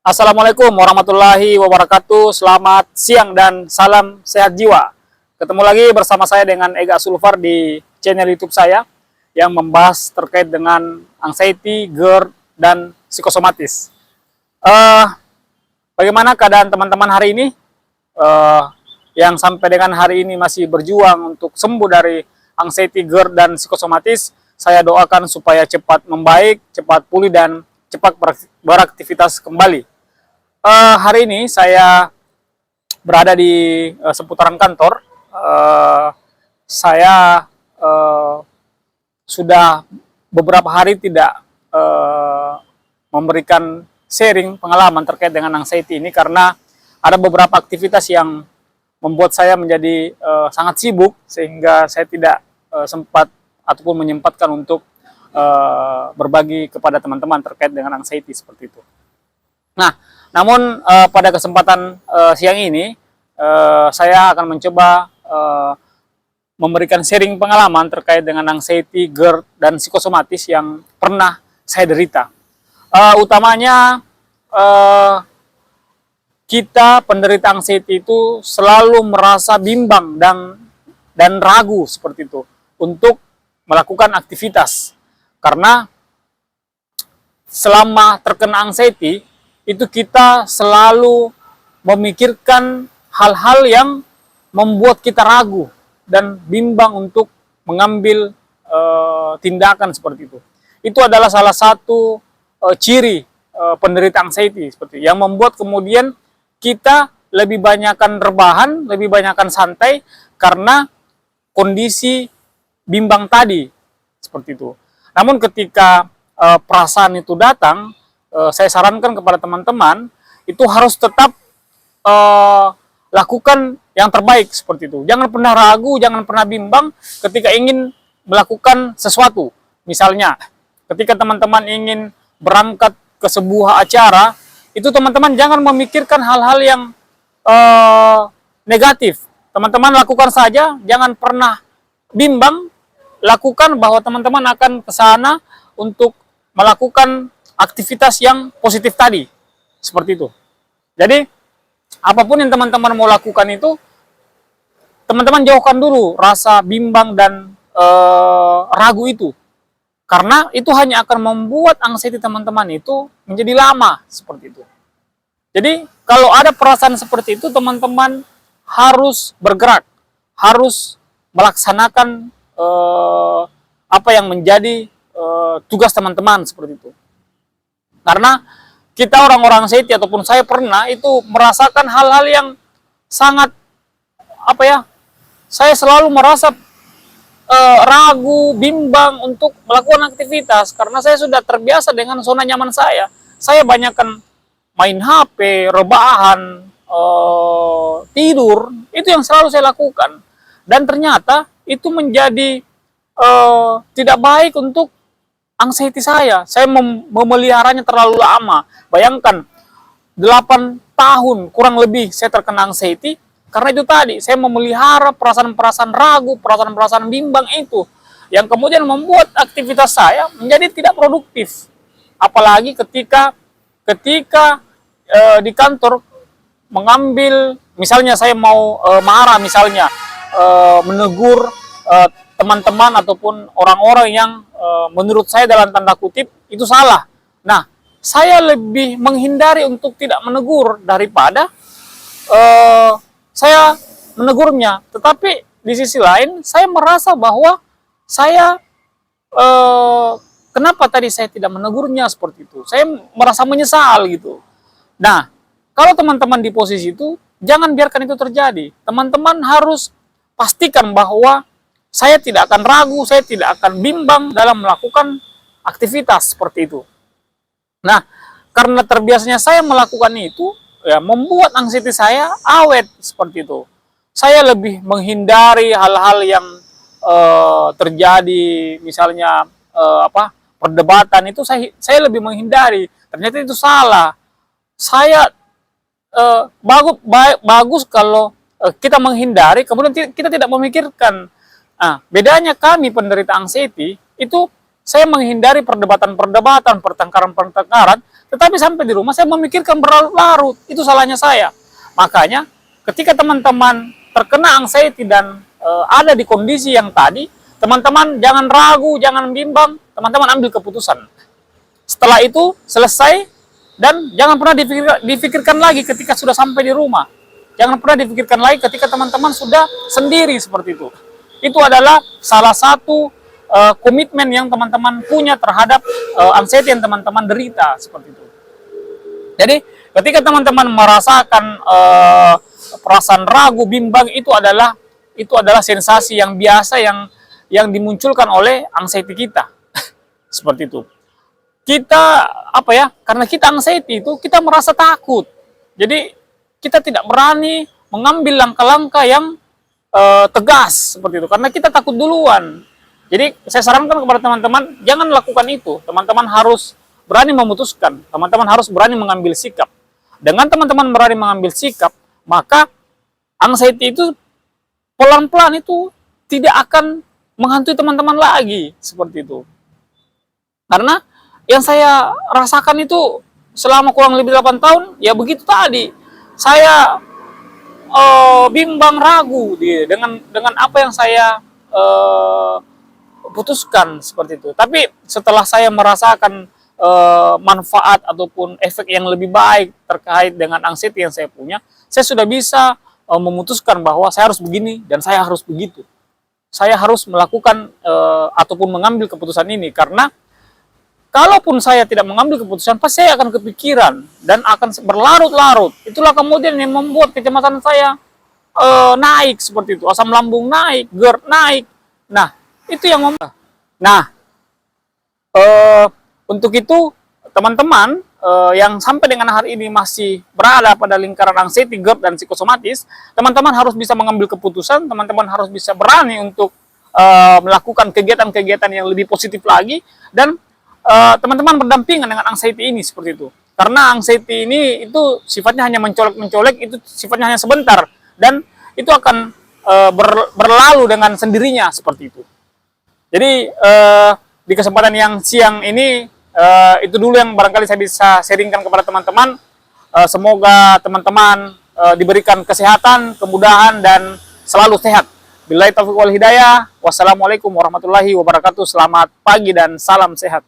Assalamualaikum warahmatullahi wabarakatuh. Selamat siang dan salam sehat jiwa. Ketemu lagi bersama saya dengan Ega Sulfar di channel YouTube saya yang membahas terkait dengan anxiety, GERD, dan psikosomatis. Bagaimana keadaan teman-teman hari ini? Yang sampai dengan hari ini masih berjuang untuk sembuh dari anxiety, GERD, dan psikosomatis, saya doakan supaya cepat membaik, cepat pulih, dan cepat beraktivitas kembali. Hari ini saya berada di seputaran kantor. Saya sudah beberapa hari tidak memberikan sharing pengalaman terkait dengan anxiety ini karena ada beberapa aktivitas yang membuat saya menjadi sangat sibuk sehingga saya tidak sempat ataupun menyempatkan untuk berbagi kepada teman-teman terkait dengan anxiety seperti itu. Nah, namun pada kesempatan siang ini saya akan mencoba memberikan sharing pengalaman terkait dengan anxiety, GERD, dan psikosomatis yang pernah saya derita. Utamanya kita penderita anxiety itu selalu merasa bimbang dan ragu seperti itu untuk melakukan aktivitas. Karena selama terkena anxiety itu kita selalu memikirkan hal-hal yang membuat kita ragu dan bimbang untuk mengambil tindakan seperti itu. Itu adalah salah satu ciri penderita anxiety seperti itu, yang membuat kemudian kita lebih banyakkan rebahan, lebih banyakkan santai karena kondisi bimbang tadi seperti itu. Namun ketika perasaan itu datang, saya sarankan kepada teman-teman itu harus tetap lakukan yang terbaik seperti itu. Jangan pernah ragu, jangan pernah bimbang ketika ingin melakukan sesuatu. Misalnya, ketika teman-teman ingin berangkat ke sebuah acara, itu teman-teman jangan memikirkan hal-hal yang negatif. Teman-teman lakukan saja, jangan pernah bimbang, lakukan bahwa teman-teman akan ke sana untuk melakukan aktivitas yang positif tadi, seperti itu. Jadi, apapun yang teman-teman mau lakukan itu, teman-teman jauhkan dulu rasa bimbang dan ragu itu. Karena itu hanya akan membuat anxiety teman-teman itu menjadi lama, seperti itu. Jadi, kalau ada perasaan seperti itu, teman-teman harus bergerak, harus melaksanakan apa yang menjadi tugas teman-teman, seperti itu. Karena kita orang-orang anxiety ataupun saya pernah itu merasakan hal-hal yang sangat saya selalu merasa ragu, bimbang untuk melakukan aktivitas karena saya sudah terbiasa dengan zona nyaman saya. Saya banyakkan main HP, rebahan, tidur, itu yang selalu saya lakukan. Dan ternyata itu menjadi tidak baik untuk anxiety saya memeliharanya terlalu lama. Bayangkan, 8 tahun kurang lebih saya terkena anxiety, karena itu tadi, saya memelihara perasaan-perasaan ragu, perasaan-perasaan bimbang itu, yang kemudian membuat aktivitas saya menjadi tidak produktif. Apalagi ketika di kantor mengambil, misalnya saya mau marah, misalnya menegur teman-teman ataupun orang-orang yang menurut saya dalam tanda kutip itu salah. Nah, saya lebih menghindari untuk tidak menegur daripada saya menegurnya. Tetapi di sisi lain saya merasa bahwa saya kenapa tadi saya tidak menegurnya seperti itu. Saya merasa menyesal gitu. Nah, kalau teman-teman di posisi itu, jangan biarkan itu terjadi. Teman-teman harus pastikan bahwa saya tidak akan ragu, saya tidak akan bimbang dalam melakukan aktivitas seperti itu. Nah, karena terbiasanya saya melakukan itu, ya membuat anxiety saya awet seperti itu. Saya lebih menghindari hal-hal yang terjadi, misalnya perdebatan itu saya lebih menghindari. Ternyata itu salah. Saya bagus kalau kita menghindari, kemudian kita tidak memikirkan. Nah, bedanya kami penderita anxiety itu saya menghindari perdebatan-perdebatan, pertengkaran-pertengkaran, Tetapi sampai di rumah saya memikirkan berlarut-larut. Itu salahnya saya. Makanya ketika teman-teman terkena anxiety dan ada di kondisi yang tadi, teman-teman jangan ragu, jangan bimbang, teman-teman ambil keputusan. Setelah itu selesai, dan jangan pernah difikirkan lagi ketika sudah sampai di rumah. Jangan pernah difikirkan lagi ketika teman-teman sudah sendiri seperti itu. Itu adalah salah satu komitmen yang teman-teman punya terhadap anxiety yang teman-teman derita seperti itu. Jadi ketika teman-teman merasakan perasaan ragu, bimbang, itu adalah sensasi yang biasa yang dimunculkan oleh anxiety kita. Seperti itu. Kita karena kita anxiety itu kita merasa takut. Jadi kita tidak berani mengambil langkah-langkah yang tegas seperti itu karena kita takut duluan. Jadi saya sarankan kepada teman-teman jangan lakukan itu. Teman-teman harus berani memutuskan. Teman-teman harus berani mengambil sikap. Dengan teman-teman berani mengambil sikap, maka anxiety itu pelan-pelan itu tidak akan menghantui teman-teman lagi seperti itu. Karena yang saya rasakan itu selama kurang lebih 8 tahun ya begitu tadi. Saya bimbang, ragu dengan apa yang saya putuskan seperti itu. Tapi setelah saya merasakan manfaat ataupun efek yang lebih baik terkait dengan anxiety yang saya punya, saya sudah bisa memutuskan bahwa saya harus begini dan saya harus begitu. Saya harus melakukan ataupun mengambil keputusan ini karena kalaupun saya tidak mengambil keputusan, pasti saya akan kepikiran dan akan berlarut-larut. Itulah kemudian yang membuat kecemasan saya naik seperti itu. Asam lambung naik, GERD naik. Nah, itu yang membuat. Nah, untuk itu, teman-teman yang sampai dengan hari ini masih berada pada lingkaran anxiety, GERD, dan psikosomatis, teman-teman harus bisa mengambil keputusan, teman-teman harus bisa berani untuk melakukan kegiatan-kegiatan yang lebih positif lagi, dan teman-teman berdampingan dengan anxiety ini seperti itu. Karena anxiety ini itu sifatnya hanya mencolek-mencolek, itu sifatnya hanya sebentar dan itu akan berlalu dengan sendirinya seperti itu. Jadi di kesempatan yang siang ini itu dulu yang barangkali saya bisa sharingkan kepada teman-teman. Semoga teman-teman diberikan kesehatan, kemudahan dan selalu sehat. Billahi taufiq wal hidayah. Wassalamualaikum warahmatullahi wabarakatuh. Selamat pagi dan salam sehat.